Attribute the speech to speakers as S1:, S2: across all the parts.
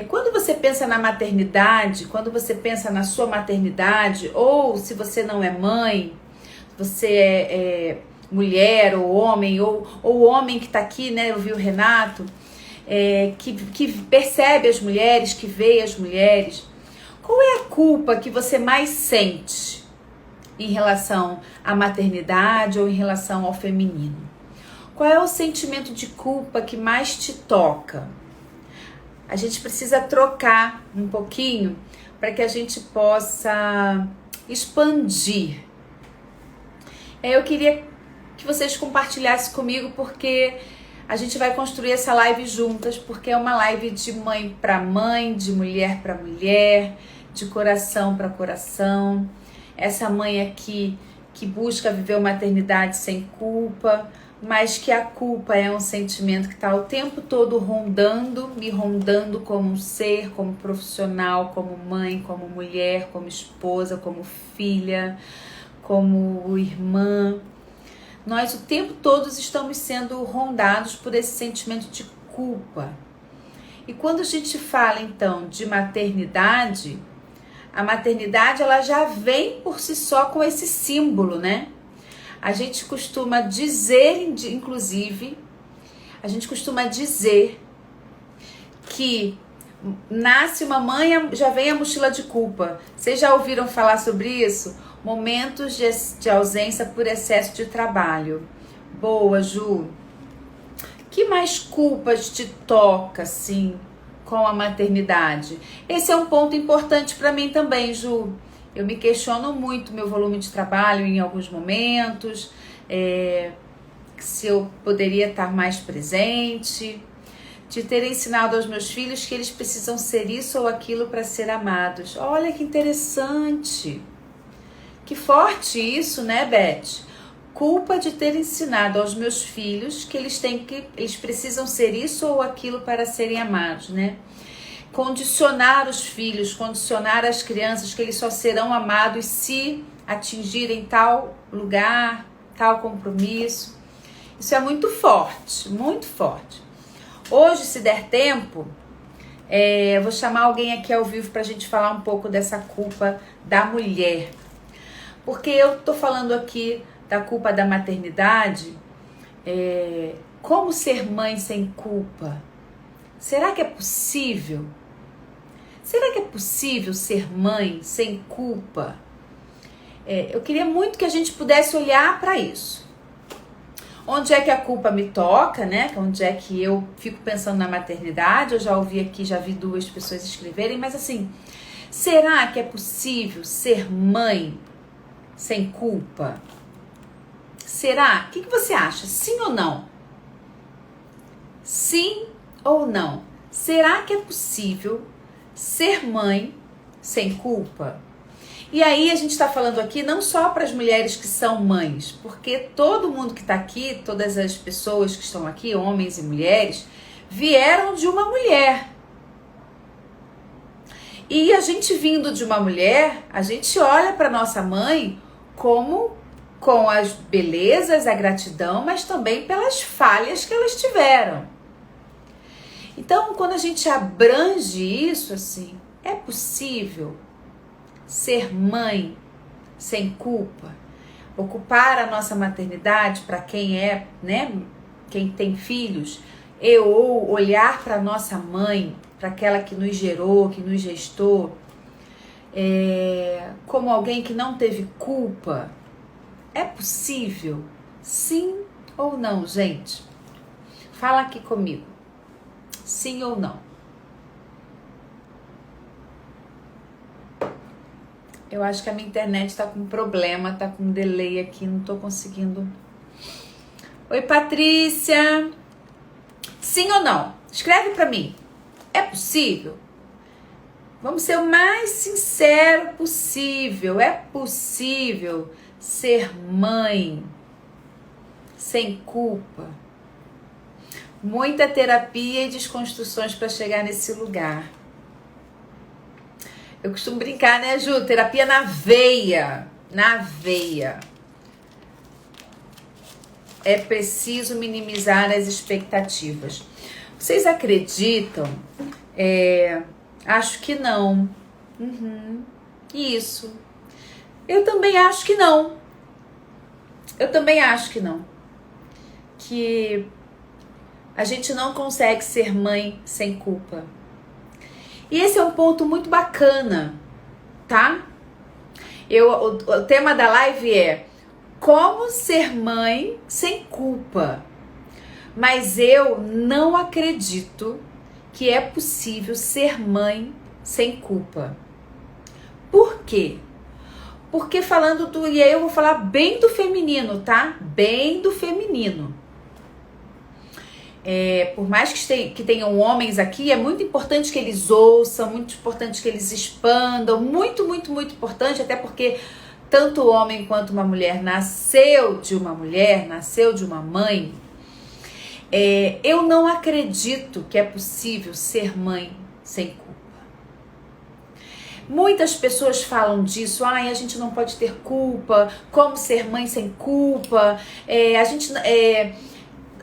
S1: Quando você pensa na maternidade, quando você pensa na sua maternidade, ou se você não é mãe, você é mulher ou o homem que está aqui, né? Eu vi o Renato, que percebe as mulheres, que vê as mulheres. Qual é a culpa que você mais sente em relação à maternidade ou em relação ao feminino? Qual é o sentimento de culpa que mais te toca? A gente precisa trocar um pouquinho para que a gente possa expandir. Eu queria que vocês compartilhassem comigo, porque a gente vai construir essa live juntas, porque é uma live de mãe para mãe, de mulher para mulher, de coração para coração. Essa mãe aqui que busca viver uma maternidade sem culpa, mas que a culpa é um sentimento que está o tempo todo me rondando como um ser, como profissional, como mãe, como mulher, como esposa, como filha, como irmã. Nós o tempo todo estamos sendo rondados por esse sentimento de culpa. E quando a gente fala então de maternidade, a maternidade ela já vem por si só com esse símbolo, né? A gente costuma dizer, inclusive, que nasce uma mãe, já vem a mochila de culpa. Vocês já ouviram falar sobre isso? Momentos de ausência por excesso de trabalho. Boa, Ju. Que mais culpas te toca, assim, com a maternidade? Esse é um ponto importante para mim também, Ju. Eu me questiono muito meu volume de trabalho em alguns momentos, se eu poderia estar mais presente, de ter ensinado aos meus filhos que eles precisam ser isso ou aquilo para ser amados. Olha que interessante, que forte isso, né, Beth? Culpa de ter ensinado aos meus filhos que eles precisam ser isso ou aquilo para serem amados, né? Condicionar os filhos, condicionar as crianças que eles só serão amados se atingirem tal lugar, tal compromisso. Isso é muito forte, muito forte. Hoje, se der tempo, eu vou chamar alguém aqui ao vivo para a gente falar um pouco dessa culpa da mulher. Porque eu tô falando aqui da culpa da maternidade, como ser mãe sem culpa? Será que é possível? Será que é possível ser mãe sem culpa? Eu queria muito que a gente pudesse olhar para isso. Onde é que a culpa me toca, né? Onde é que eu fico pensando na maternidade? Eu já ouvi aqui, já vi 2 pessoas escreverem, mas assim, será que é possível ser mãe sem culpa? Será? O que você acha? Sim ou não? Sim ou não? Será que é possível ser mãe sem culpa? E aí a gente está falando aqui não só para as mulheres que são mães, porque todo mundo que está aqui, todas as pessoas que estão aqui, homens e mulheres, vieram de uma mulher. E a gente vindo de uma mulher, a gente olha para nossa mãe como com as belezas, a gratidão, mas também pelas falhas que elas tiveram. Então, quando a gente abrange isso, assim, é possível ser mãe sem culpa? Ocupar a nossa maternidade para quem né, quem tem filhos, ou olhar para nossa mãe, para aquela que nos gerou, que nos gestou, como alguém que não teve culpa? É possível? Sim ou não, gente? Fala aqui comigo. Sim ou não? Eu acho que a minha internet está com problema, está com delay aqui, não estou conseguindo. Oi, Patrícia. Sim ou não? Escreve para mim. É possível? Vamos ser o mais sincero possível. É possível ser mãe sem culpa? Muita terapia e desconstruções para chegar nesse lugar. Eu costumo brincar, né, Ju? Terapia na veia. Na veia. É preciso minimizar as expectativas. Vocês acreditam Acho que não. Isso. Eu também acho que não. Que a gente não consegue ser mãe sem culpa. E esse é um ponto muito bacana, tá? O tema da live é como ser mãe sem culpa. Mas eu não acredito que é possível ser mãe sem culpa. Por quê? Porque e aí eu vou falar bem do feminino, tá? Bem do feminino. Por mais que tenham homens aqui, é muito importante que eles ouçam, muito importante que eles expandam, muito, muito, muito importante, até porque tanto o homem quanto uma mulher nasceu de uma mulher, nasceu de uma mãe. Eu não acredito que é possível ser mãe sem culpa. Muitas pessoas falam disso, a gente não pode ter culpa, como ser mãe sem culpa,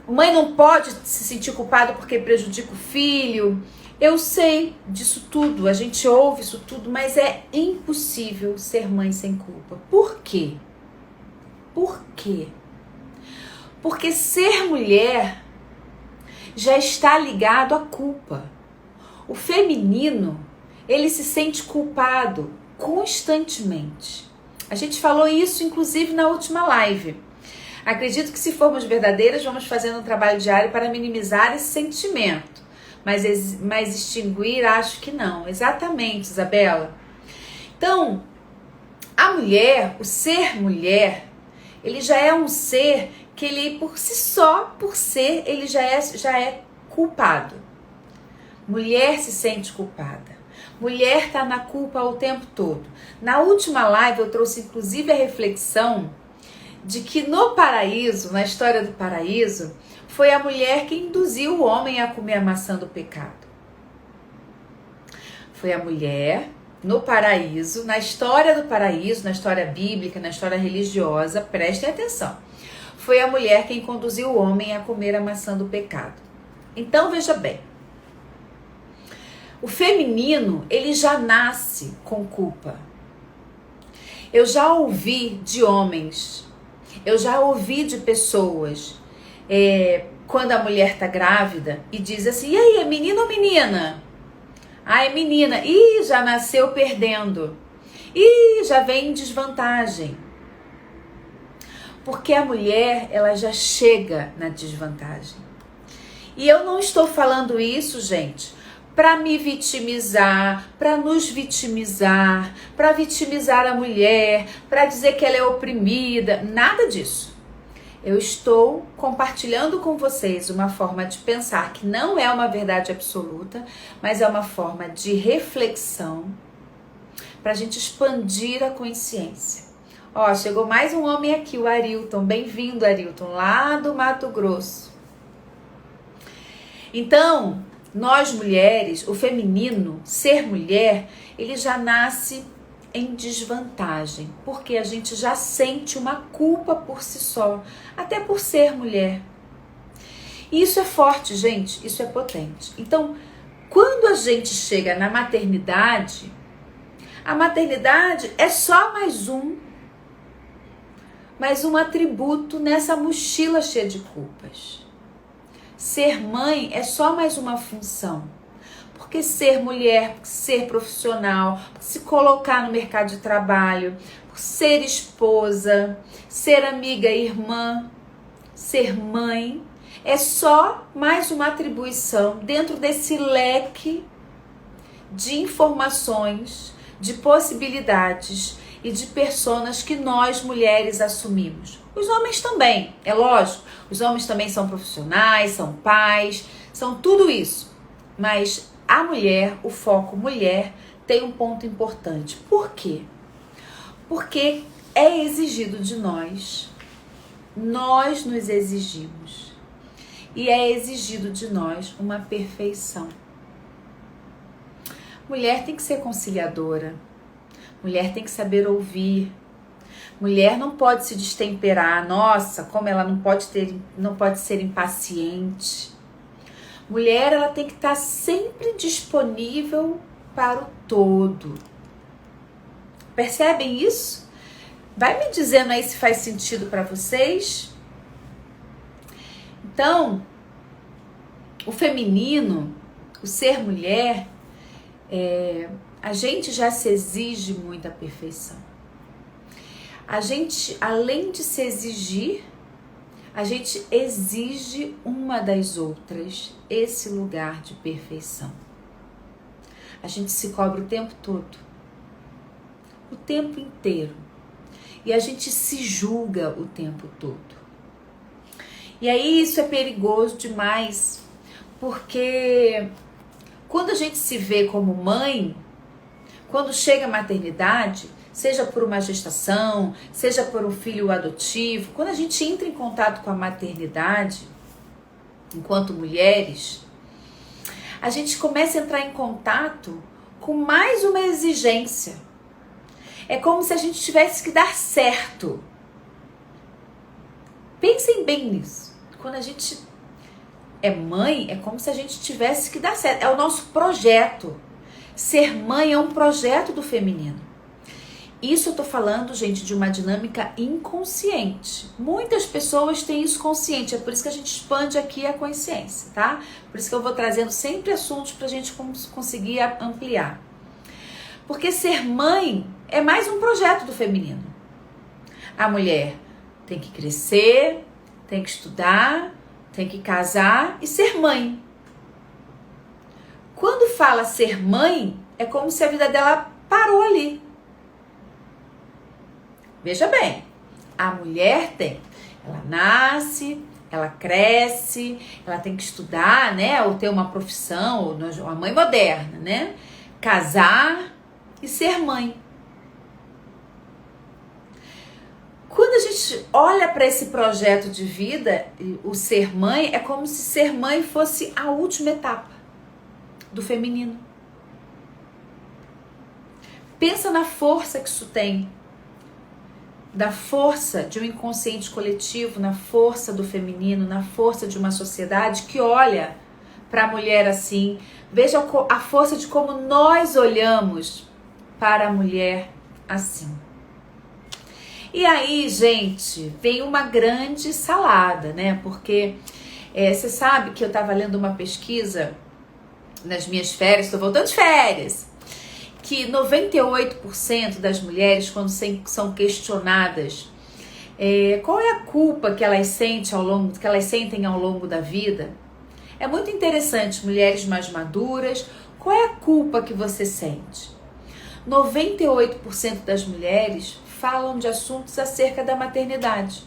S1: mãe não pode se sentir culpada porque prejudica o filho. Eu sei disso tudo, a gente ouve isso tudo, mas é impossível ser mãe sem culpa. Por quê? Por quê? Porque ser mulher já está ligado à culpa. O feminino, ele se sente culpado constantemente. A gente falou isso, inclusive, na última live. Acredito que se formos verdadeiras, vamos fazendo um trabalho diário para minimizar esse sentimento. Mas extinguir, acho que não. Exatamente, Isabela. Então, a mulher, o ser mulher, ele já é um ser que ele, por si só, por ser, ele já é culpado. Mulher se sente culpada. Mulher está na culpa o tempo todo. Na última live eu trouxe inclusive a reflexão de que no paraíso, na história do paraíso, foi a mulher que induziu o homem a comer a maçã do pecado. Foi a mulher no paraíso, na história do paraíso, na história bíblica, na história religiosa, prestem atenção. Foi a mulher quem conduziu o homem a comer a maçã do pecado. Então veja bem, o feminino, ele já nasce com culpa. Eu já ouvi de homens, eu já ouvi de pessoas, quando a mulher tá grávida e diz assim, e aí, é menino ou menina? Ah, é menina. Ih, já nasceu perdendo. Ih, já vem em desvantagem. Porque a mulher, ela já chega na desvantagem. E eu não estou falando isso, gente, para me vitimizar, para nos vitimizar, para vitimizar a mulher, para dizer que ela é oprimida, nada disso. Eu estou compartilhando com vocês uma forma de pensar que não é uma verdade absoluta, mas é uma forma de reflexão para a gente expandir a consciência. Ó, chegou mais um homem aqui, o Arilton. Bem-vindo, Arilton, lá do Mato Grosso. Então, nós mulheres, o feminino, ser mulher, ele já nasce em desvantagem, porque a gente já sente uma culpa por si só, até por ser mulher. E isso é forte, gente, isso é potente. Então, quando a gente chega na maternidade, a maternidade é só mais um atributo nessa mochila cheia de culpas. Ser mãe é só mais uma função. Porque ser mulher, ser profissional, se colocar no mercado de trabalho, ser esposa, ser amiga, irmã, ser mãe, é só mais uma atribuição dentro desse leque de informações, de possibilidades e de personas que nós mulheres assumimos. Os homens também, é lógico, os homens também são profissionais, são pais, são tudo isso, mas a mulher, o foco mulher, tem um ponto importante. Por quê? Porque é exigido de nós nos exigimos. E é exigido de nós uma perfeição. Mulher tem que ser conciliadora. Mulher tem que saber ouvir. Mulher não pode se destemperar. Nossa, como ela não pode ser impaciente. Mulher, ela tem que estar sempre disponível para o todo. Percebem isso? Vai me dizendo aí se faz sentido para vocês. Então, o feminino, o ser mulher, a gente já se exige muita perfeição. A gente, além de se exigir, a gente exige uma das outras esse lugar de perfeição. A gente se cobra o tempo todo, o tempo inteiro. E a gente se julga o tempo todo. E aí isso é perigoso demais, porque quando a gente se vê como mãe, quando chega a maternidade, seja por uma gestação, seja por um filho adotivo, quando a gente entra em contato com a maternidade, enquanto mulheres, a gente começa a entrar em contato com mais uma exigência. É como se a gente tivesse que dar certo. Pensem bem nisso. Quando a gente é mãe, é como se a gente tivesse que dar certo. É o nosso projeto. Ser mãe é um projeto do feminino. Isso eu tô falando, gente, de uma dinâmica inconsciente. Muitas pessoas têm isso consciente, é por isso que a gente expande aqui a consciência, tá? Por isso que eu vou trazendo sempre assuntos pra gente conseguir ampliar. Porque ser mãe é mais um projeto do feminino. A mulher tem que crescer, tem que estudar, tem que casar e ser mãe. Quando fala ser mãe, é como se a vida dela parou ali. Veja bem, a mulher ela nasce, ela cresce, ela tem que estudar, né, ou ter uma profissão, ou uma mãe moderna, né, casar e ser mãe. Quando a gente olha para esse projeto de vida, o ser mãe, é como se ser mãe fosse a última etapa do feminino. Pensa na força que isso tem. Da força de um inconsciente coletivo, na força do feminino, na força de uma sociedade que olha para a mulher assim. Veja a força de como nós olhamos para a mulher assim. E aí, gente, vem uma grande salada, né? Porque você sabe que eu estava lendo uma pesquisa nas minhas férias, estou voltando de férias, que 98% das mulheres, quando são questionadas qual é a culpa que elas sentem ao longo da vida, é muito interessante, mulheres mais maduras, qual é a culpa que você sente? 98% das mulheres falam de assuntos acerca da maternidade.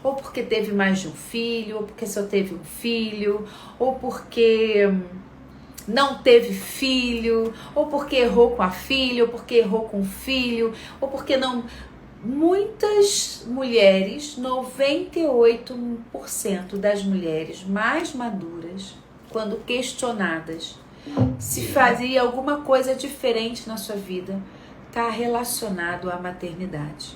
S1: Ou porque teve mais de um filho, ou porque só teve um filho, ou porque não teve filho, ou porque errou com a filha, ou porque errou com o filho, ou porque não... Muitas mulheres, 98% das mulheres mais maduras, quando questionadas se fazia alguma coisa diferente na sua vida, está relacionado à maternidade.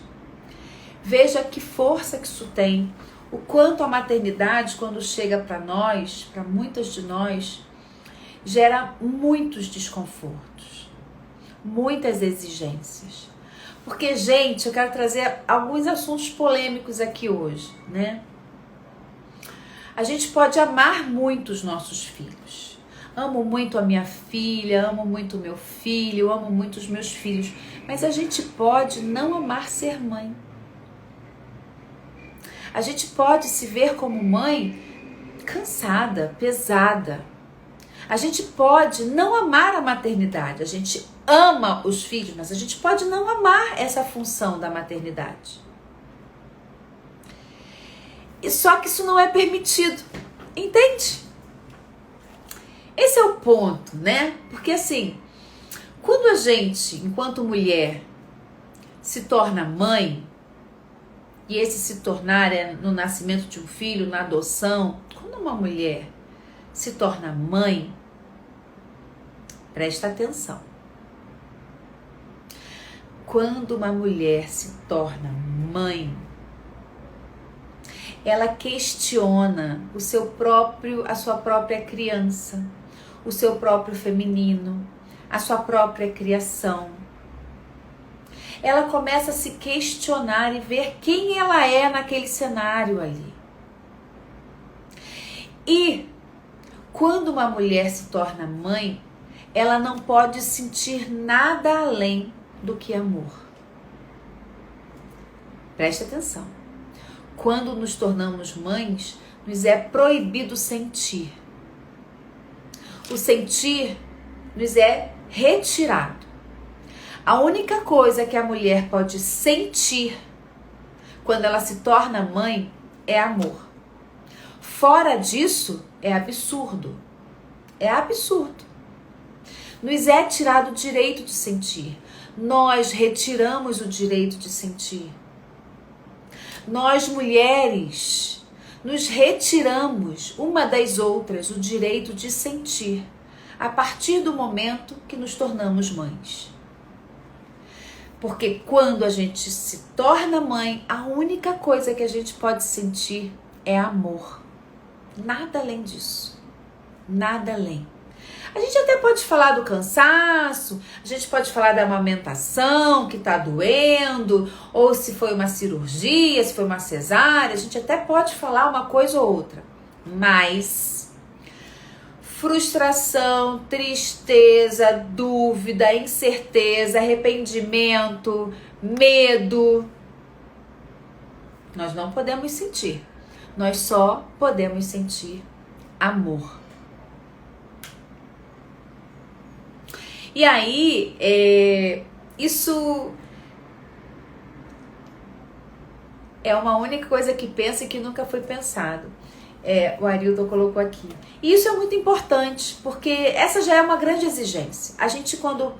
S1: Veja que força que isso tem, o quanto a maternidade, quando chega para nós, para muitas de nós, gera muitos desconfortos, muitas exigências. Porque, gente, eu quero trazer alguns assuntos polêmicos aqui hoje, né? A gente pode amar muito os nossos filhos. Amo muito a minha filha, amo muito o meu filho, amo muito os meus filhos. Mas a gente pode não amar ser mãe. A gente pode se ver como mãe cansada, pesada. A gente pode não amar a maternidade. A gente ama os filhos, mas a gente pode não amar essa função da maternidade. E só que isso não é permitido. Entende? Esse é o ponto, né? Porque assim, quando a gente, enquanto mulher, se torna mãe, e esse se tornar é no nascimento de um filho, na adoção, quando uma mulher se torna mãe, presta atenção. Quando uma mulher se torna mãe, ela questiona a sua própria criança, o seu próprio feminino, a sua própria criação. Ela começa a se questionar e ver quem ela é naquele cenário ali. E quando uma mulher se torna mãe, ela não pode sentir nada além do que amor. Preste atenção. Quando nos tornamos mães, nos é proibido sentir. O sentir nos é retirado. A única coisa que a mulher pode sentir quando ela se torna mãe é amor. Fora disso, é absurdo. É absurdo. Nos é tirado o direito de sentir. Nós retiramos o direito de sentir. Nós, mulheres, nos retiramos uma das outras o direito de sentir a partir do momento que nos tornamos mães. Porque quando a gente se torna mãe, a única coisa que a gente pode sentir é amor. Nada além disso. Nada além. A gente até pode falar do cansaço, a gente pode falar da amamentação que tá doendo, ou se foi uma cirurgia, se foi uma cesárea, a gente até pode falar uma coisa ou outra. Mas frustração, tristeza, dúvida, incerteza, arrependimento, medo, nós não podemos sentir. Nós só podemos sentir amor. E aí, isso é uma única coisa que pensa e que nunca foi pensado. O Arilton colocou aqui. E isso é muito importante, porque essa já é uma grande exigência. A gente, quando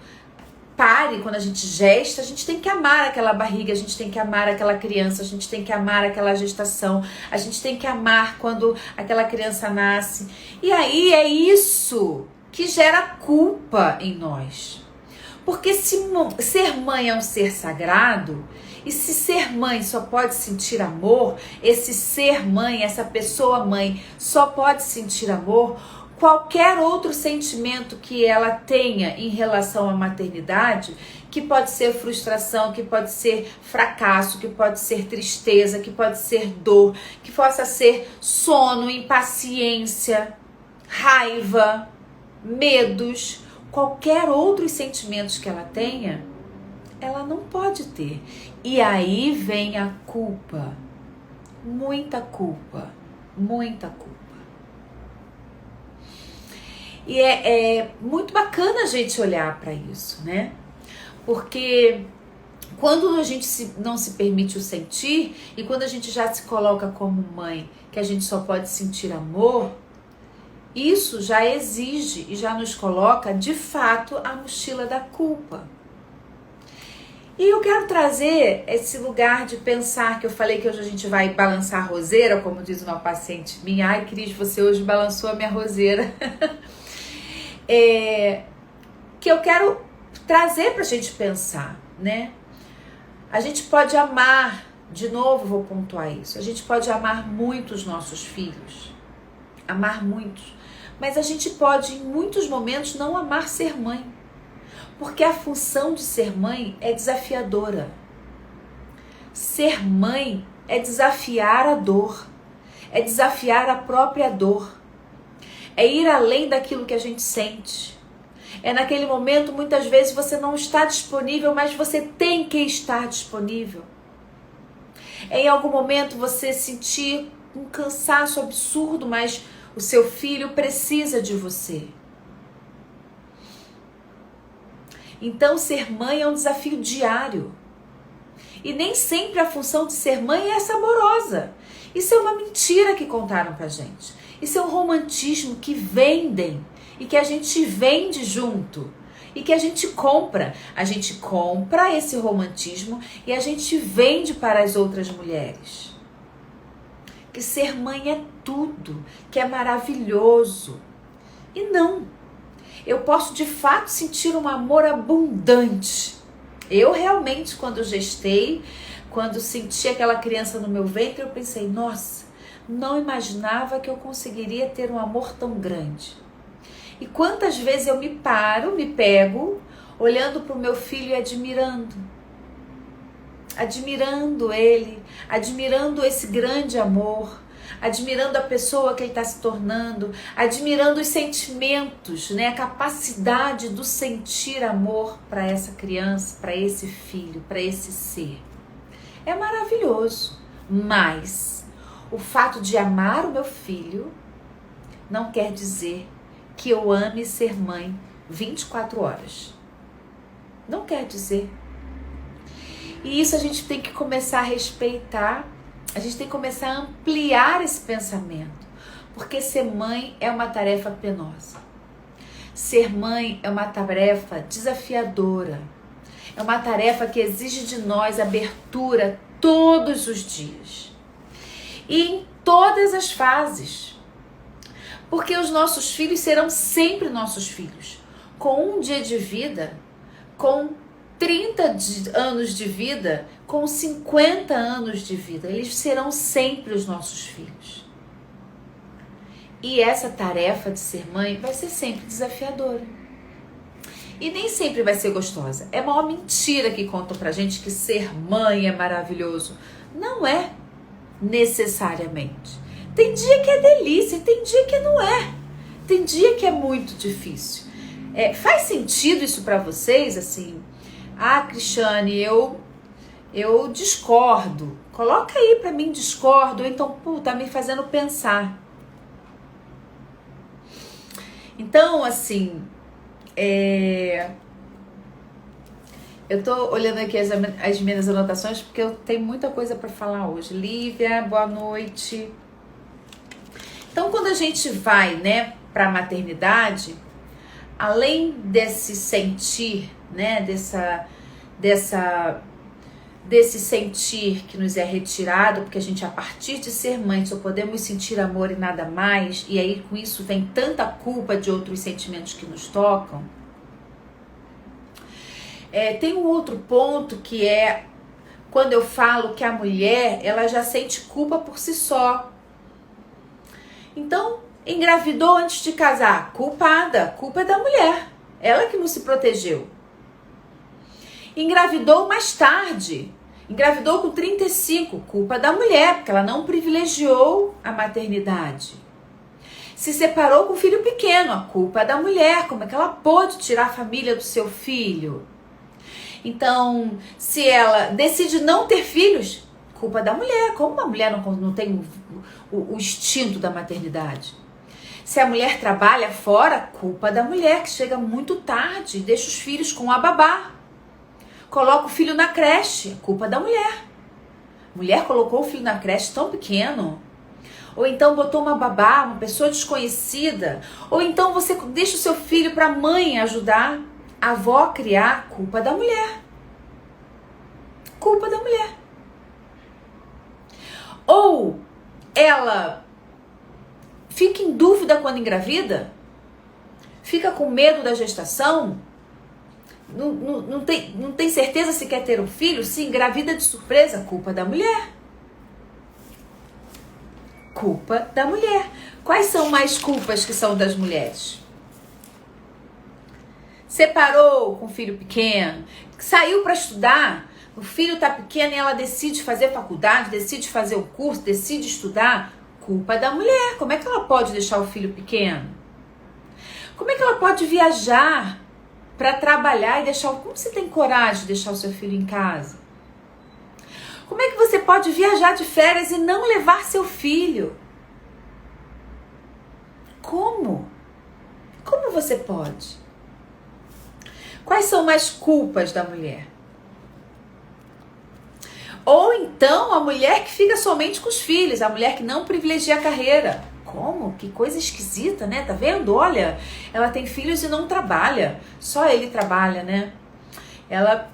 S1: a gente gesta, a gente tem que amar aquela barriga, a gente tem que amar aquela criança, a gente tem que amar aquela gestação, a gente tem que amar quando aquela criança nasce. E aí é isso que gera culpa em nós. Porque se ser mãe é um ser sagrado, e se ser mãe só pode sentir amor, esse ser mãe, essa pessoa mãe só pode sentir amor, qualquer outro sentimento que ela tenha em relação à maternidade, que pode ser frustração, que pode ser fracasso, que pode ser tristeza, que pode ser dor, que possa ser sono, impaciência, raiva, medos, qualquer outros sentimentos que ela tenha, ela não pode ter. E aí vem a culpa, muita culpa, muita culpa. E é muito bacana a gente olhar para isso, né? Porque quando a gente não se permite o sentir, e quando a gente já se coloca como mãe, que a gente só pode sentir amor, isso já exige e já nos coloca, de fato, a mochila da culpa. E eu quero trazer esse lugar de pensar, que eu falei que hoje a gente vai balançar a roseira, como diz uma paciente minha. Ai, Cris, você hoje balançou a minha roseira. Que eu quero trazer pra gente pensar, né? A gente pode amar, de novo vou pontuar isso, a gente pode amar muito os nossos filhos, amar muitos, mas a gente pode em muitos momentos não amar ser mãe, porque a função de ser mãe é desafiadora. Ser mãe é desafiar a dor, é desafiar a própria dor, é ir além daquilo que a gente sente. É naquele momento, muitas vezes, você não está disponível, mas você tem que estar disponível. É em algum momento você sentir um cansaço absurdo, mas o seu filho precisa de você. Então, ser mãe é um desafio diário. E nem sempre a função de ser mãe é saborosa. Isso é uma mentira que contaram pra gente. Isso é um romantismo que vendem e que a gente vende junto e que a gente compra. A gente compra esse romantismo e a gente vende para as outras mulheres. Que ser mãe é tudo, que é maravilhoso. E não. Eu posso de fato sentir um amor abundante. Eu realmente, quando gestei, quando senti aquela criança no meu ventre, eu pensei, nossa, não imaginava que eu conseguiria ter um amor tão grande. E quantas vezes eu me pego, olhando para o meu filho e admirando ele, admirando esse grande amor, admirando a pessoa que ele está se tornando, admirando os sentimentos, né? A capacidade do sentir amor para essa criança, para esse filho, para esse ser. É maravilhoso, mas o fato de amar o meu filho não quer dizer que eu ame ser mãe 24 horas. Não quer dizer. E isso a gente tem que começar a respeitar, a gente tem que começar a ampliar esse pensamento, porque ser mãe é uma tarefa penosa. Ser mãe é uma tarefa desafiadora, é uma tarefa que exige de nós abertura todos os dias e em todas as fases, porque os nossos filhos serão sempre nossos filhos, com um dia de vida, com 30 anos de vida, com 50 anos de vida. Eles serão sempre os nossos filhos. E essa tarefa de ser mãe vai ser sempre desafiadora. E nem sempre vai ser gostosa. É a maior mentira que contam pra gente que ser mãe é maravilhoso. Não é necessariamente. Tem dia que é delícia, tem dia que não é. Tem dia que é muito difícil. Faz sentido isso pra vocês, assim? Ah, Cristiane, eu discordo. Coloca aí pra mim, discordo. Ou então, tá me fazendo pensar. Então, assim, eu tô olhando aqui as minhas anotações porque eu tenho muita coisa pra falar hoje. Lívia, boa noite. Então, quando a gente vai, né, pra maternidade, além desse sentir, né, desse sentir que nos é retirado, porque a gente, a partir de ser mãe, só podemos sentir amor e nada mais, e aí com isso vem tanta culpa de outros sentimentos que nos tocam. Tem um outro ponto que é quando eu falo que a mulher, ela já sente culpa por si só. Então, engravidou antes de casar, culpada, culpa é da mulher, ela que não se protegeu. Engravidou mais tarde, engravidou com 35, culpa da mulher, porque ela não privilegiou a maternidade. Se separou com um filho pequeno, a culpa é da mulher, como é que ela pôde tirar a família do seu filho? Então, se ela decide não ter filhos, culpa da mulher, como a mulher não tem o instinto da maternidade? Se a mulher trabalha fora, culpa da mulher, que chega muito tarde, deixa os filhos com a babá. Coloca o filho na creche, culpa da mulher. Mulher colocou o filho na creche tão pequeno. Ou então botou uma babá, uma pessoa desconhecida. Ou então você deixa o seu filho para a mãe ajudar, a avó a criar, culpa da mulher. Culpa da mulher. Ou ela fica em dúvida quando engravida, fica com medo da gestação, não tem certeza se quer ter um filho, se engravida de surpresa, culpa da mulher. Culpa da mulher. Quais são mais culpas que são das mulheres? Separou com o filho pequeno, saiu para estudar, o filho está pequeno e ela decide fazer faculdade, decide fazer o curso, decide estudar, culpa da mulher. Como é que ela pode deixar o filho pequeno? Como é que ela pode viajar para trabalhar e deixar... Como você tem coragem de deixar o seu filho em casa? Como é que você pode viajar de férias e não levar seu filho? Como? Como você pode? Quais são mais culpas da mulher? Ou então a mulher que fica somente com os filhos, a mulher que não privilegia a carreira. Como? Que coisa esquisita, né? Tá vendo? Olha, ela tem filhos e não trabalha. Só ele trabalha, né? Ela,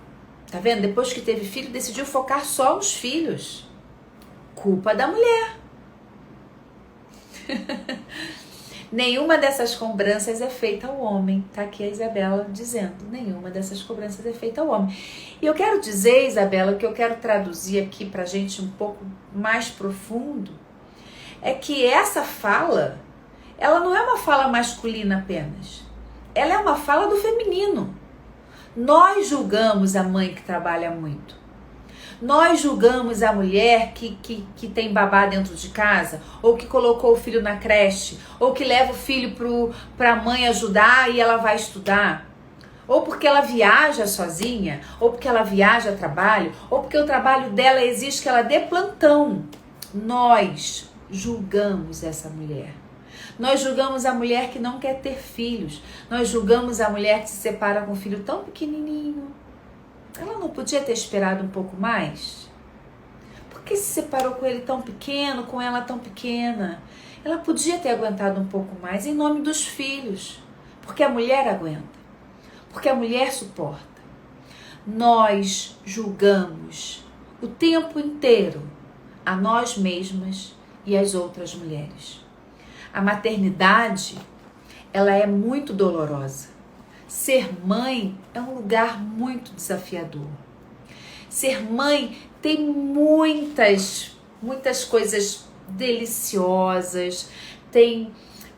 S1: tá vendo? Depois que teve filho, decidiu focar só nos filhos. Culpa da mulher. Nenhuma dessas cobranças é feita ao homem. Tá aqui a Isabela dizendo. Nenhuma dessas cobranças é feita ao homem. E eu quero dizer, Isabela, que eu quero traduzir aqui pra gente um pouco mais profundo, é que essa fala, ela não é uma fala masculina apenas. Ela é uma fala do feminino. Nós julgamos a mãe que trabalha muito. Nós julgamos a mulher que tem babá dentro de casa, ou que colocou o filho na creche, ou que leva o filho para a mãe ajudar e ela vai estudar. Ou porque ela viaja sozinha, ou porque ela viaja a trabalho, ou porque o trabalho dela exige que ela dê plantão. Nós julgamos essa mulher. Nós julgamos a mulher que não quer ter filhos. Nós julgamos a mulher que se separa com um filho tão pequenininho. Ela não podia ter esperado um pouco mais? Por que se separou com ele tão pequeno, com ela tão pequena? Ela podia ter aguentado um pouco mais em nome dos filhos. Porque a mulher aguenta. Porque a mulher suporta. Nós julgamos o tempo inteiro a nós mesmas e as outras mulheres. A maternidade, ela é muito dolorosa. Ser mãe é um lugar muito desafiador. Ser mãe tem muitas coisas deliciosas, tem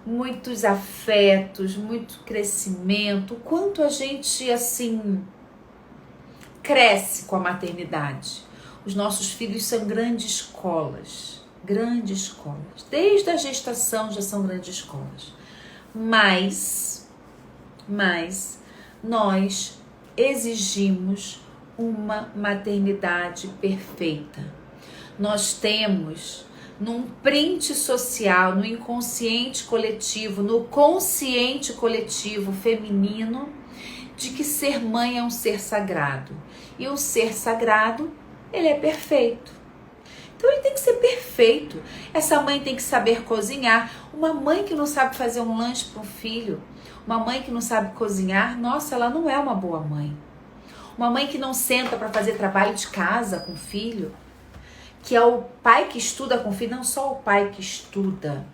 S1: muitos afetos, muito crescimento. O quanto a gente, assim, cresce com a maternidade. Os nossos filhos são grandes escolas. Grandes escolas. Desde a gestação já são grandes escolas. Mas nós exigimos uma maternidade perfeita. Nós temos num print social, no inconsciente coletivo, no consciente coletivo feminino, de que ser mãe é um ser sagrado. E o ser sagrado, ele é perfeito. Então ele tem que ser perfeito. Essa mãe tem que saber cozinhar. Uma mãe que não sabe fazer um lanche para um filho, uma mãe que não sabe cozinhar, nossa, ela não é uma boa mãe. Uma mãe que não senta para fazer trabalho de casa com o filho, que é o pai que estuda com o filho, não só o pai que estuda.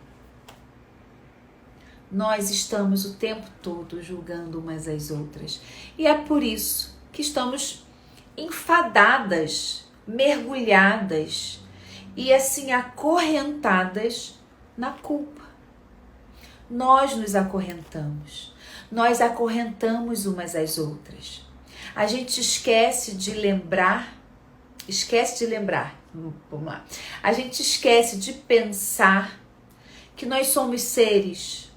S1: Nós estamos o tempo todo julgando umas às outras. E é por isso que estamos enfadadas, mergulhadas e assim acorrentadas na culpa. Nós nos acorrentamos. Nós acorrentamos umas às outras. A gente esquece de lembrar. Vamos lá. A gente esquece de pensar que nós somos seres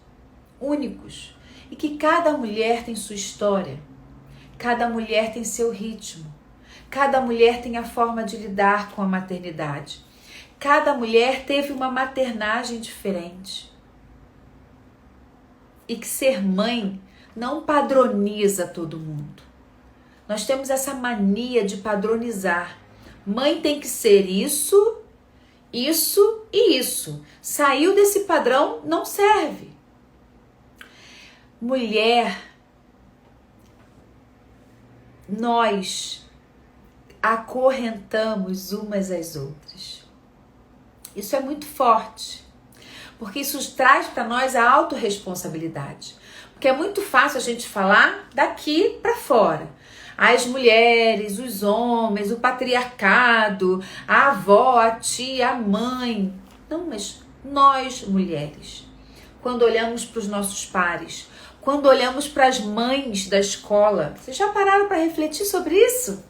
S1: únicos e que cada mulher tem sua história. Cada mulher tem seu ritmo. Cada mulher tem a forma de lidar com a maternidade. Cada mulher teve uma maternagem diferente. E que ser mãe não padroniza todo mundo. Nós temos essa mania de padronizar. Mãe tem que ser isso, isso e isso. Saiu desse padrão, não serve. Mulher, nós acorrentamos umas às outras. Isso é muito forte. Porque isso traz para nós a autorresponsabilidade. Porque é muito fácil a gente falar daqui para fora. As mulheres, os homens, o patriarcado, a avó, a tia, a mãe. Não, mas nós, mulheres, quando olhamos para os nossos pares, quando olhamos para as mães da escola, vocês já pararam para refletir sobre isso?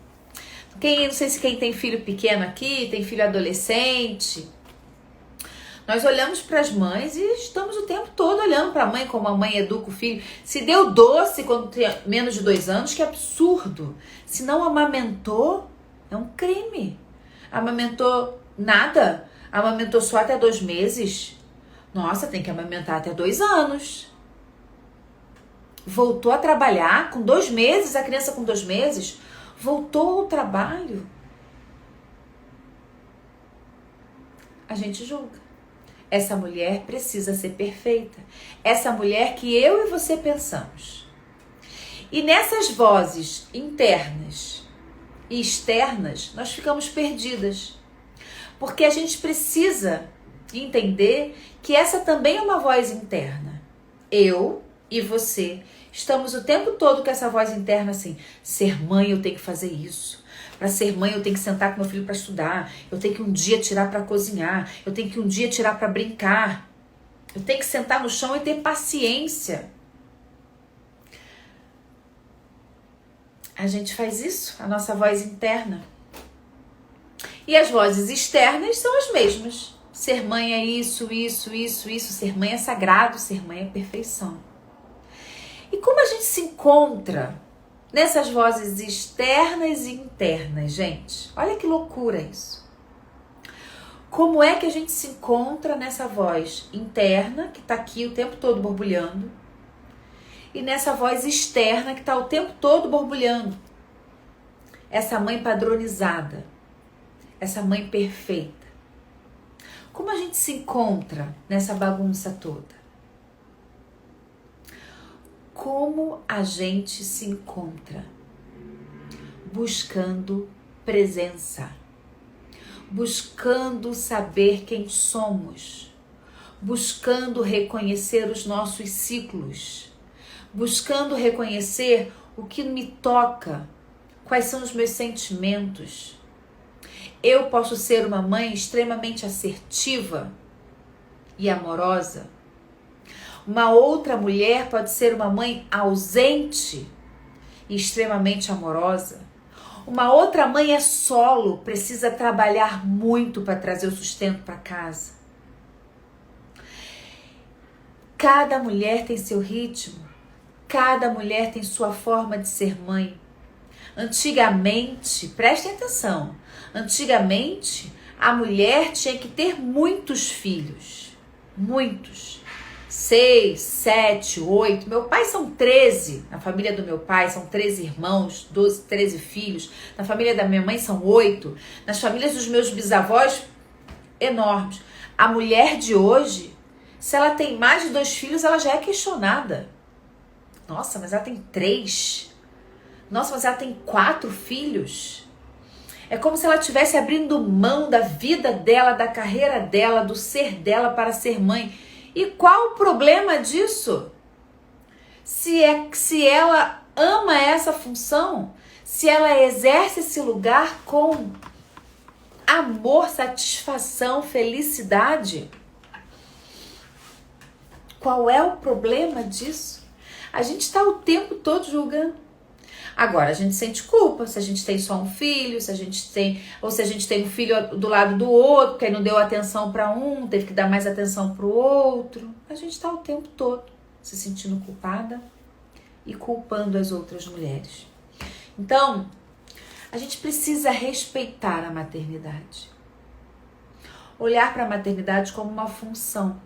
S1: Não sei se quem tem filho pequeno aqui, tem filho adolescente. Nós olhamos para as mães e estamos o tempo todo olhando para a mãe, como a mãe educa o filho. Se deu doce quando tem menos de 2 anos, que absurdo. Se não amamentou, é um crime. Amamentou nada? Amamentou só até 2 meses? Nossa, tem que amamentar até 2 anos. Voltou a trabalhar com 2 meses, a criança com 2 meses, voltou ao trabalho. A gente julga. Essa mulher precisa ser perfeita. Essa mulher que eu e você pensamos. E nessas vozes internas e externas, nós ficamos perdidas. Porque a gente precisa entender que essa também é uma voz interna. Eu e você estamos o tempo todo com essa voz interna assim: ser mãe, eu tenho que fazer isso. Para ser mãe, eu tenho que sentar com meu filho para estudar. Eu tenho que um dia tirar para cozinhar. Eu tenho que um dia tirar para brincar. Eu tenho que sentar no chão e ter paciência. A gente faz isso, a nossa voz interna. E as vozes externas são as mesmas. Ser mãe é isso, isso, isso, isso. Ser mãe é sagrado, ser mãe é perfeição. E como a gente se encontra nessas vozes externas e internas, gente? Olha que loucura isso. Como é que a gente se encontra nessa voz interna, que está aqui o tempo todo borbulhando, e nessa voz externa, que está o tempo todo borbulhando? Essa mãe padronizada, essa mãe perfeita. Como a gente se encontra nessa bagunça toda? Como a gente se encontra? Buscando presença, buscando saber quem somos, buscando reconhecer os nossos ciclos, buscando reconhecer o que me toca, quais são os meus sentimentos. Eu posso ser uma mãe extremamente assertiva e amorosa. Uma outra mulher pode ser uma mãe ausente e extremamente amorosa. Uma outra mãe é solo, precisa trabalhar muito para trazer o sustento para casa. Cada mulher tem seu ritmo, cada mulher tem sua forma de ser mãe. Antigamente, prestem atenção, antigamente a mulher tinha que ter muitos filhos, muitos. 6, 7, 8, meu pai são 13, na família do meu pai são 13 irmãos, 12, 13 filhos, na família da minha mãe são 8, nas famílias dos meus bisavós, enormes. A mulher de hoje, se ela tem mais de 2 filhos, ela já é questionada. Nossa, mas ela tem 3. Nossa, mas ela tem 4 filhos. É como se ela estivesse abrindo mão da vida dela, da carreira dela, do ser dela para ser mãe. E qual o problema disso? Se ela ama essa função, se ela exerce esse lugar com amor, satisfação, felicidade, qual é o problema disso? A gente está o tempo todo julgando. Agora, a gente sente culpa se a gente tem só um filho, se a gente tem um filho do lado do outro, que aí não deu atenção para um, teve que dar mais atenção para o outro. A gente está o tempo todo se sentindo culpada e culpando as outras mulheres. Então, a gente precisa respeitar a maternidade. Olhar para a maternidade como uma função.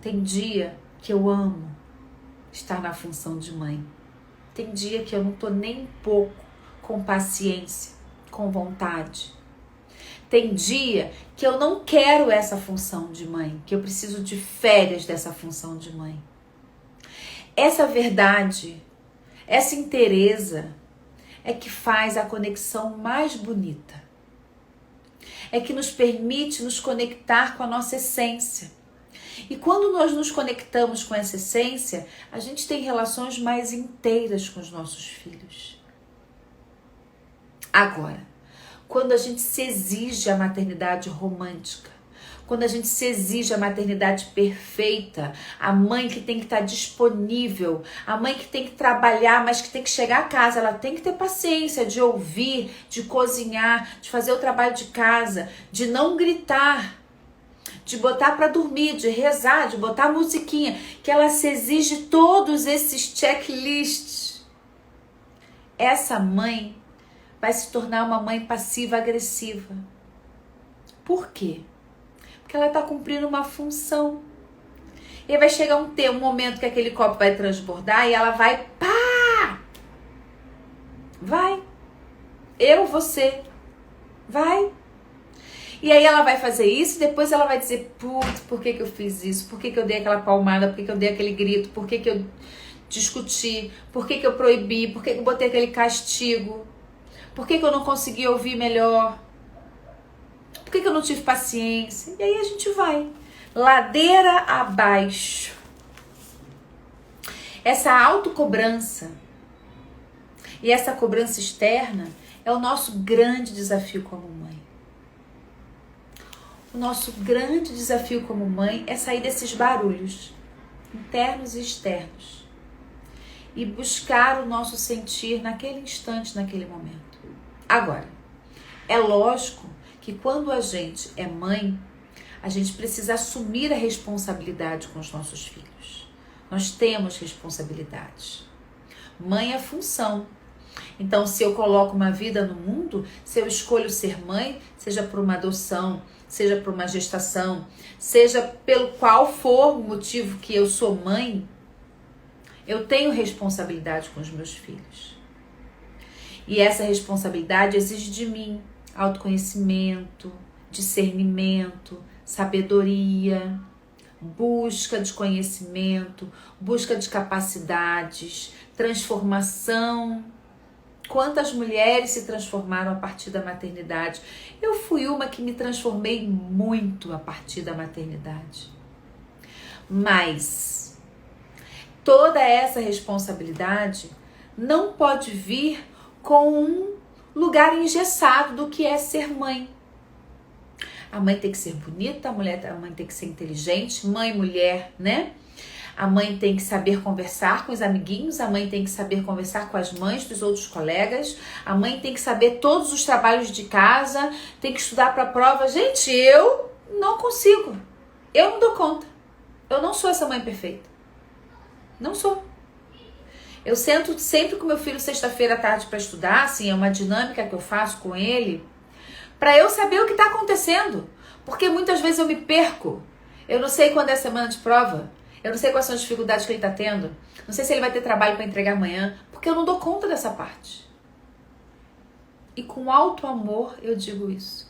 S1: Tem dia que eu amo estar na função de mãe. Tem dia que eu não tô nem um pouco com paciência, com vontade. Tem dia que eu não quero essa função de mãe, que eu preciso de férias dessa função de mãe. Essa verdade, essa inteireza é que faz a conexão mais bonita. É que nos permite nos conectar com a nossa essência. E quando nós nos conectamos com essa essência, a gente tem relações mais inteiras com os nossos filhos. Agora, quando a gente se exige a maternidade romântica, quando a gente se exige a maternidade perfeita, a mãe que tem que estar disponível, a mãe que tem que trabalhar, mas que tem que chegar a casa, ela tem que ter paciência de ouvir, de cozinhar, de fazer o trabalho de casa, de não gritar, de botar para dormir, de rezar, de botar musiquinha, que ela se exige todos esses checklists. Essa mãe vai se tornar uma mãe passiva-agressiva. Por quê? Porque ela está cumprindo uma função. E aí vai chegar um momento que aquele copo vai transbordar e ela vai, pá! Vai. Eu, você. Vai. E aí ela vai fazer isso e depois ela vai dizer, putz, por que eu fiz isso? Por que eu dei aquela palmada? Por que eu dei aquele grito? Por que eu discuti? Por que eu proibi? Por que eu botei aquele castigo? Por que eu não consegui ouvir melhor? Por que eu não tive paciência? E aí a gente vai, ladeira abaixo. Essa autocobrança, E essa cobrança externa é o nosso grande desafio como mãe. O nosso grande desafio como mãe é sair desses barulhos, internos e externos, e buscar o nosso sentir naquele instante, naquele momento. Agora, é lógico que quando a gente é mãe, a gente precisa assumir a responsabilidade com os nossos filhos. Nós temos responsabilidades. Mãe é função. Então, se eu coloco uma vida no mundo, se eu escolho ser mãe, seja por uma adoção, seja por uma gestação, seja pelo qual for o motivo que eu sou mãe, eu tenho responsabilidade com os meus filhos. E essa responsabilidade exige de mim autoconhecimento, discernimento, sabedoria, busca de conhecimento, busca de capacidades, transformação. Quantas mulheres se transformaram a partir da maternidade? Eu fui uma que me transformei muito a partir da maternidade. Mas toda essa responsabilidade não pode vir com um lugar engessado do que é ser mãe. A mãe tem que ser bonita, a mãe tem que ser inteligente, mãe, mulher, né? A mãe tem que saber conversar com os amiguinhos, a mãe tem que saber conversar com as mães dos outros colegas, a mãe tem que saber todos os trabalhos de casa, tem que estudar para a prova. Gente, eu não consigo, eu não dou conta, eu não sou essa mãe perfeita, não sou. Eu sento sempre com meu filho sexta-feira à tarde para estudar, assim, é uma dinâmica que eu faço com ele, para eu saber o que está acontecendo, porque muitas vezes eu me perco, eu não sei quando é a semana de prova, eu não sei quais são as dificuldades que ele está tendo, não sei se ele vai ter trabalho para entregar amanhã, porque eu não dou conta dessa parte. E com alto amor eu digo isso.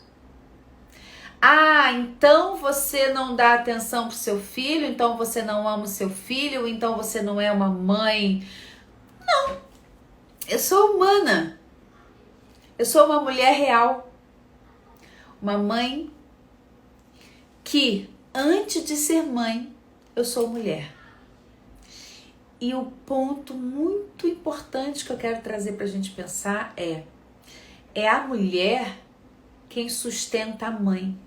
S1: Ah, então você não dá atenção para o seu filho, então você não ama o seu filho, então você não é uma mãe. Não, eu sou humana, eu sou uma mulher real, uma mãe que antes de ser mãe, eu sou mulher. E o ponto muito importante que eu quero trazer para a gente pensar é a mulher quem sustenta a mãe.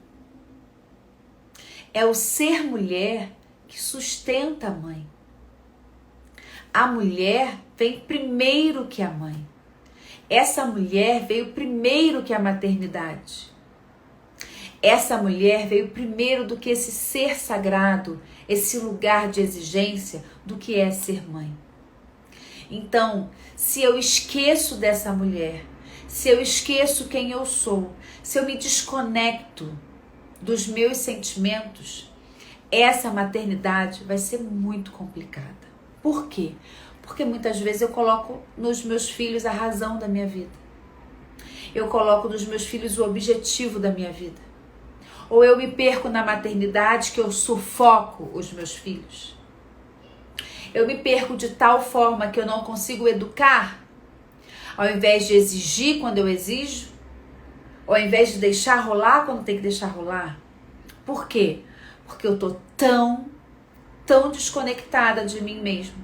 S1: É o ser mulher que sustenta a mãe. A mulher vem primeiro que a mãe. Essa mulher veio primeiro que a maternidade. Essa mulher veio primeiro do que esse ser sagrado, esse lugar de exigência do que é ser mãe. Então, se eu esqueço dessa mulher, se eu esqueço quem eu sou, se eu me desconecto dos meus sentimentos, essa maternidade vai ser muito complicada. Por quê? Porque muitas vezes eu coloco nos meus filhos a razão da minha vida. Eu coloco nos meus filhos o objetivo da minha vida. Ou eu me perco na maternidade que eu sufoco os meus filhos. Eu me perco de tal forma que eu não consigo educar, ao invés de exigir quando eu exijo, ou ao invés de deixar rolar quando tem que deixar rolar. Por quê? Porque eu tô tão desconectada de mim mesma,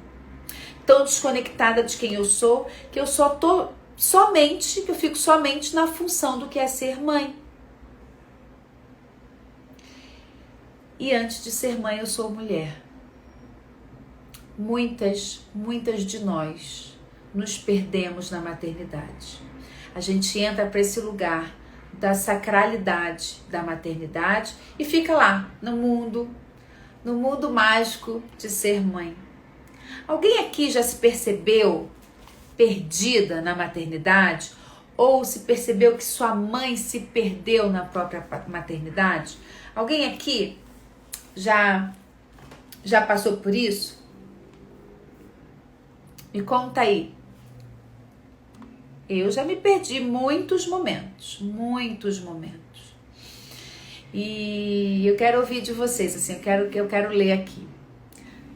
S1: tão desconectada de quem eu sou, que eu que eu fico somente na função do que é ser mãe. E antes de ser mãe, eu sou mulher. Muitas de nós nos perdemos na maternidade. A gente entra para esse lugar da sacralidade da maternidade e fica lá, no mundo mágico de ser mãe. Alguém aqui já se percebeu perdida na maternidade? Ou se percebeu que sua mãe se perdeu na própria maternidade? Alguém aqui já passou por isso? Me conta aí. Eu já me perdi muitos momentos. E eu quero ouvir de vocês, assim, eu quero ler aqui.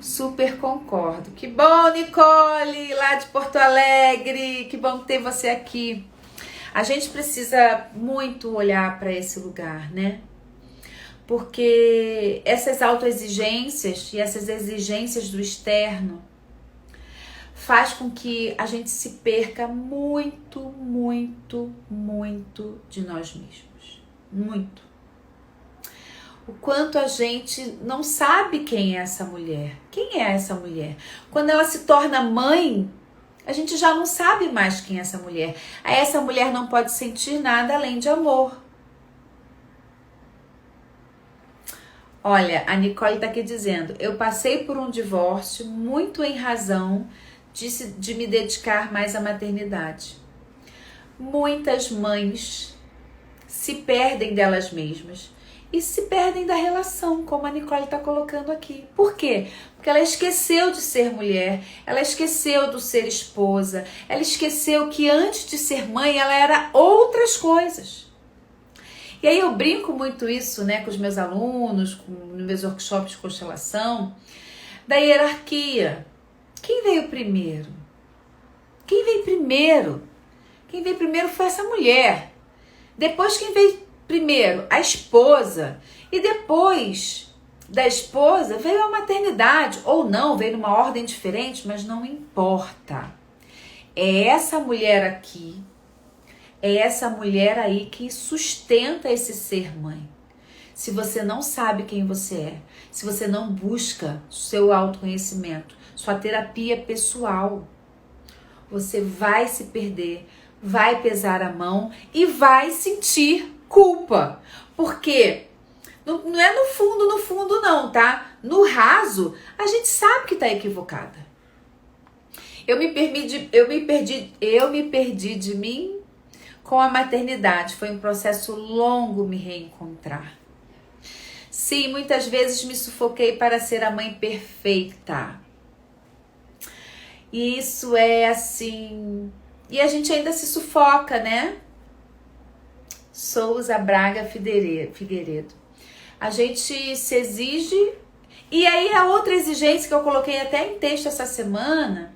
S1: Super concordo. Que bom, Nicole, lá de Porto Alegre. Que bom ter você aqui. A gente precisa muito olhar para esse lugar, né? Porque essas autoexigências e essas exigências do externo faz com que a gente se perca muito, muito, muito de nós mesmos. Muito. O quanto a gente não sabe quem é essa mulher. Quem é essa mulher? Quando ela se torna mãe, a gente já não sabe mais quem é essa mulher. Aí essa mulher não pode sentir nada além de amor. Olha, a Nicole tá aqui dizendo: eu passei por um divórcio muito em razão de me dedicar mais à maternidade. Muitas mães se perdem delas mesmas e se perdem da relação, como a Nicole está colocando aqui. Por quê? Porque ela esqueceu de ser mulher, ela esqueceu de ser esposa, ela esqueceu que antes de ser mãe ela era outras coisas. E aí eu brinco muito isso, né, com os meus alunos, nos meus workshops de constelação, da hierarquia. Quem veio primeiro? Quem veio primeiro? Quem veio primeiro foi essa mulher. Depois quem veio primeiro? A esposa. E depois da esposa veio a maternidade. Ou não, veio numa ordem diferente, mas não importa. É essa mulher aqui, é essa mulher aí que sustenta esse ser mãe. Se você não sabe quem você é, se você não busca seu autoconhecimento, sua terapia pessoal, você vai se perder, vai pesar a mão e vai sentir culpa. Porque não é no fundo não, tá? No raso, a gente sabe que tá equivocada. Eu me perdi de mim com a maternidade. Foi um processo longo me reencontrar. Sim, muitas vezes me sufoquei para ser a mãe perfeita. E isso é assim... E a gente ainda se sufoca, né? Souza Braga Figueiredo. A gente se exige... E aí a outra exigência que eu coloquei até em texto essa semana...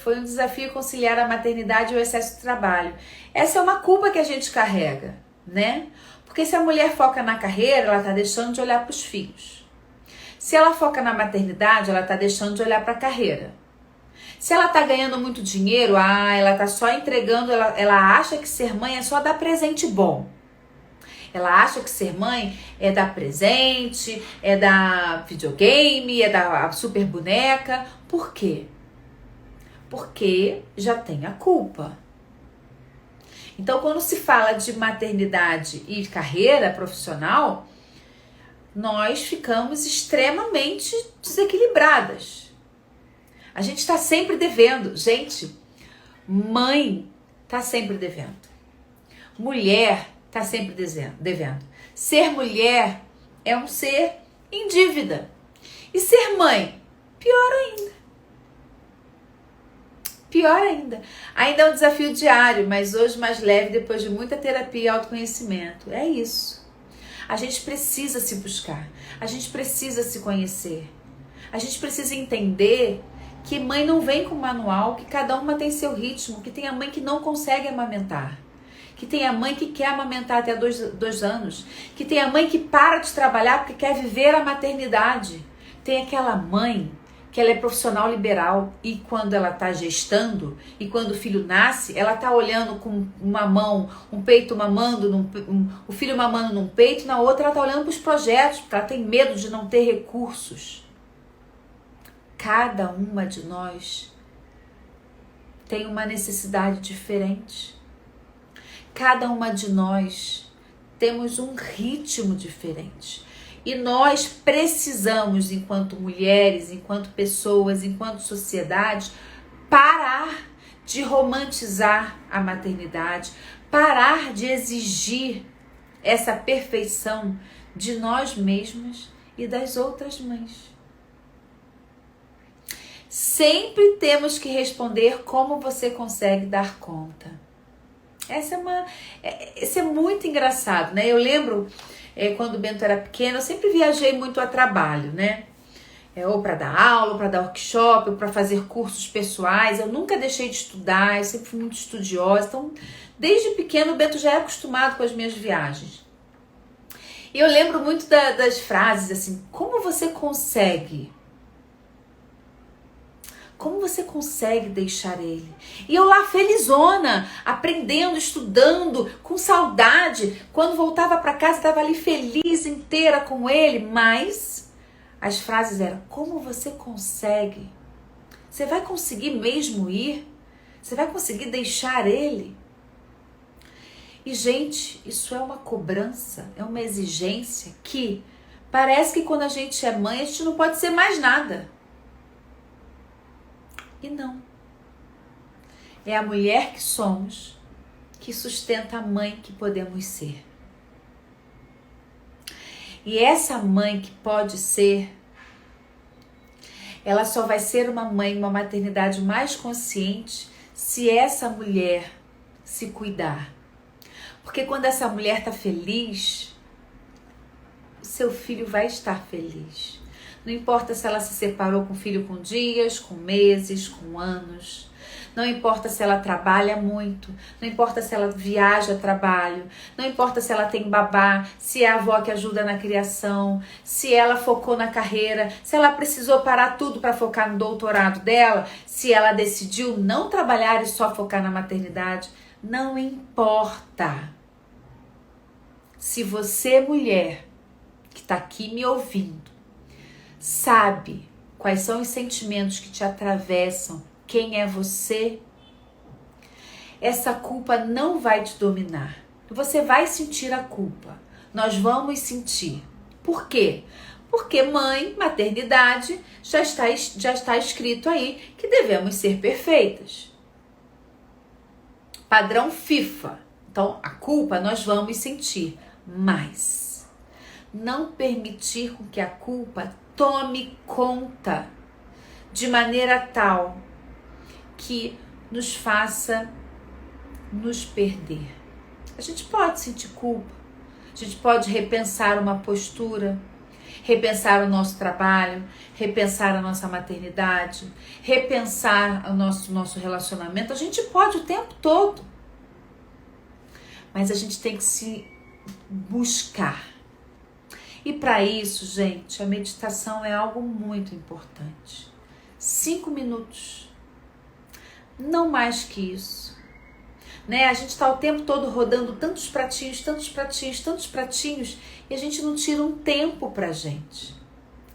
S1: foi um desafio conciliar a maternidade e o excesso de trabalho. Essa é uma culpa que a gente carrega, né? Porque se a mulher foca na carreira, ela tá deixando de olhar para os filhos. Se ela foca na maternidade, ela tá deixando de olhar para a carreira. Se ela tá ganhando muito dinheiro, ela tá só entregando, ela acha que ser mãe é só dar presente bom. Ela acha que ser mãe é dar presente, é dar videogame, é dar super boneca. Por quê? Porque já tem a culpa. Então, quando se fala de maternidade e carreira profissional, nós ficamos extremamente desequilibradas. A gente está sempre devendo. Gente, mãe está sempre devendo. Mulher está sempre devendo. Ser mulher é um ser em dívida. E ser mãe, pior ainda. Pior ainda. Ainda é um desafio diário, mas hoje mais leve depois de muita terapia e autoconhecimento. É isso. A gente precisa se buscar. A gente precisa se conhecer. A gente precisa entender que mãe não vem com manual, que cada uma tem seu ritmo, que tem a mãe que não consegue amamentar, que tem a mãe que quer amamentar até 2 anos, que tem a mãe que para de trabalhar porque quer viver a maternidade. Tem aquela mãe que ela é profissional liberal e quando ela está gestando e quando o filho nasce, ela está olhando com uma mão, um peito mamando, o filho mamando num peito, na outra ela está olhando para os projetos, porque ela tem medo de não ter recursos. Cada uma de nós tem uma necessidade diferente. Cada uma de nós temos um ritmo diferente. E nós precisamos, enquanto mulheres, enquanto pessoas, enquanto sociedade, parar de romantizar a maternidade, parar de exigir essa perfeição de nós mesmas e das outras mães. Sempre temos que responder como você consegue dar conta. Isso é muito engraçado, né? Eu lembro quando o Bento era pequeno, eu sempre viajei muito a trabalho, né? Ou para dar aula, ou para dar workshop, ou para fazer cursos pessoais. Eu nunca deixei de estudar, eu sempre fui muito estudiosa. Então, desde pequeno, o Bento já é acostumado com as minhas viagens. E eu lembro muito das frases assim: como você consegue? Como você consegue deixar ele? E eu lá felizona, aprendendo, estudando, com saudade. Quando voltava para casa, estava ali feliz, inteira com ele. Mas as frases eram: como você consegue? Você vai conseguir mesmo ir? Você vai conseguir deixar ele? E, gente, isso é uma cobrança, é uma exigência que parece que quando a gente é mãe, a gente não pode ser mais nada. E não. É a mulher que somos que sustenta a mãe que podemos ser. E essa mãe que pode ser, ela só vai ser uma mãe, uma maternidade mais consciente se essa mulher se cuidar. Porque quando essa mulher está feliz, o seu filho vai estar feliz. Não importa se ela se separou com o filho com dias, com meses, com anos. Não importa se ela trabalha muito. Não importa se ela viaja a trabalho. Não importa se ela tem babá, se é a avó que ajuda na criação, se ela focou na carreira, se ela precisou parar tudo para focar no doutorado dela, se ela decidiu não trabalhar e só focar na maternidade. Não importa. Se você, mulher, que está aqui me ouvindo, sabe quais são os sentimentos que te atravessam, quem é você, essa culpa não vai te dominar. Você vai sentir a culpa. Nós vamos sentir. Por quê? Porque mãe, maternidade, já está escrito aí que devemos ser perfeitas. Padrão FIFA. Então, a culpa nós vamos sentir, mas não permitir com que a culpa tome conta de maneira tal que nos faça nos perder. A gente pode sentir culpa, a gente pode repensar uma postura, repensar o nosso trabalho, repensar a nossa maternidade, repensar o nosso relacionamento. A gente pode o tempo todo, mas a gente tem que se buscar. E para isso, gente, a meditação é algo muito importante. 5 minutos, não mais que isso. Né? A gente está o tempo todo rodando tantos pratinhos, e a gente não tira um tempo pra gente.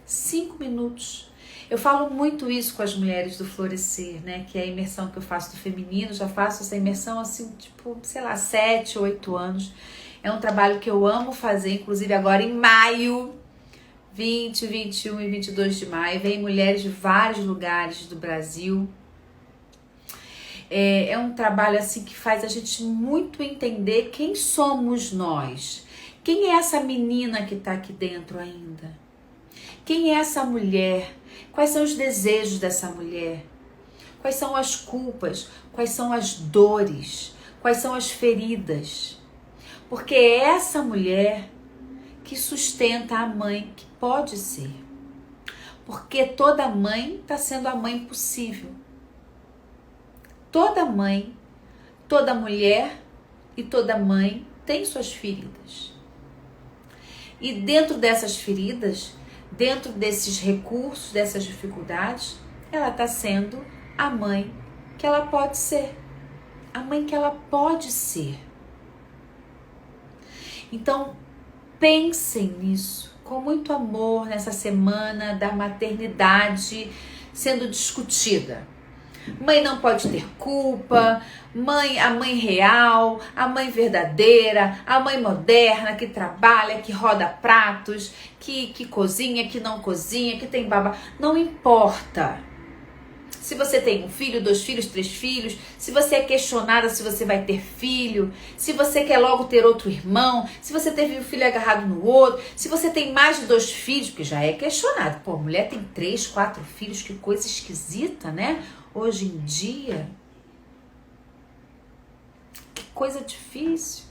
S1: 5 minutos. Eu falo muito isso com as mulheres do Florescer, né? Que é a imersão que eu faço do feminino. Já faço essa imersão assim, 7, 8 anos. É um trabalho que eu amo fazer, inclusive agora em maio, 20, 21 e 22 de maio. Vem mulheres de vários lugares do Brasil. É um trabalho assim que faz a gente muito entender quem somos nós. Quem é essa menina que está aqui dentro ainda? Quem é essa mulher? Quais são os desejos dessa mulher? Quais são as culpas? Quais são as dores? Quais são as feridas? Porque é essa mulher que sustenta a mãe que pode ser. Porque toda mãe está sendo a mãe possível. Toda mãe, toda mulher e toda mãe tem suas feridas. E dentro dessas feridas, dentro desses recursos, dessas dificuldades, ela está sendo a mãe que ela pode ser. A mãe que ela pode ser. Então, pensem nisso, com muito amor, nessa semana da maternidade sendo discutida. Mãe não pode ter culpa, a mãe real, a mãe verdadeira, a mãe moderna que trabalha, que roda pratos, que cozinha, que não cozinha, que tem babá. Não importa. Se você tem 1 filho, 2 filhos, 3 filhos, se você é questionada se você vai ter filho, se você quer logo ter outro irmão, se você teve um filho agarrado no outro, se você tem mais de 2 filhos, porque já é questionado. Pô, mulher tem 3, 4 filhos, que coisa esquisita, né? Hoje em dia, que coisa difícil.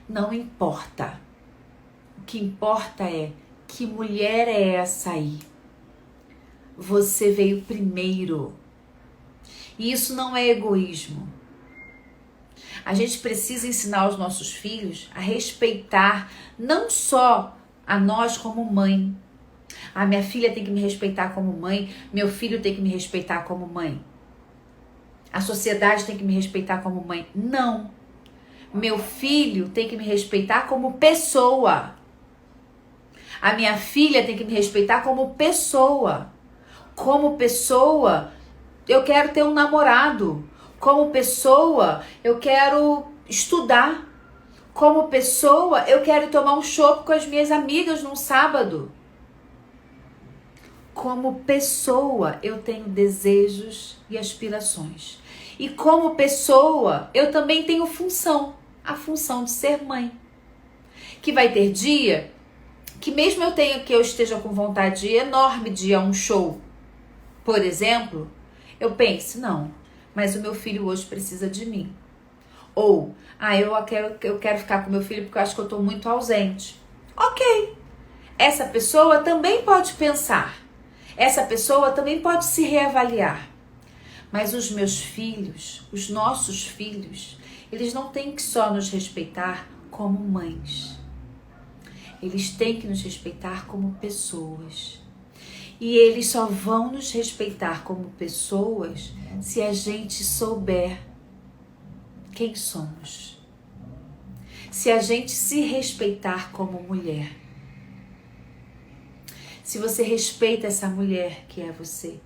S1: Não importa. O que importa é que mulher é essa aí. Você veio primeiro. E isso não é egoísmo. A gente precisa ensinar os nossos filhos a respeitar não só a nós como mãe, Ah, minha filha tem que me respeitar como mãe, meu filho tem que me respeitar como mãe. A sociedade tem que me respeitar como mãe. Não. Meu filho tem que me respeitar como pessoa. A minha filha tem que me respeitar como pessoa. Como pessoa, eu quero ter um namorado. Como pessoa, eu quero estudar. Como pessoa, eu quero tomar um chopp com as minhas amigas num sábado. Como pessoa, eu tenho desejos e aspirações. E como pessoa, eu também tenho função. A função de ser mãe. Que vai ter dia que mesmo eu esteja com vontade enorme de ir a um show, por exemplo, eu penso, não, mas o meu filho hoje precisa de mim. Ou, eu quero ficar com meu filho porque eu acho que eu estou muito ausente. Ok. Essa pessoa também pode pensar. Essa pessoa também pode se reavaliar. Mas os meus filhos, os nossos filhos, eles não têm que só nos respeitar como mães. Eles têm que nos respeitar como pessoas. E eles só vão nos respeitar como pessoas se a gente souber quem somos. Se a gente se respeitar como mulher. Se você respeita essa mulher que é você.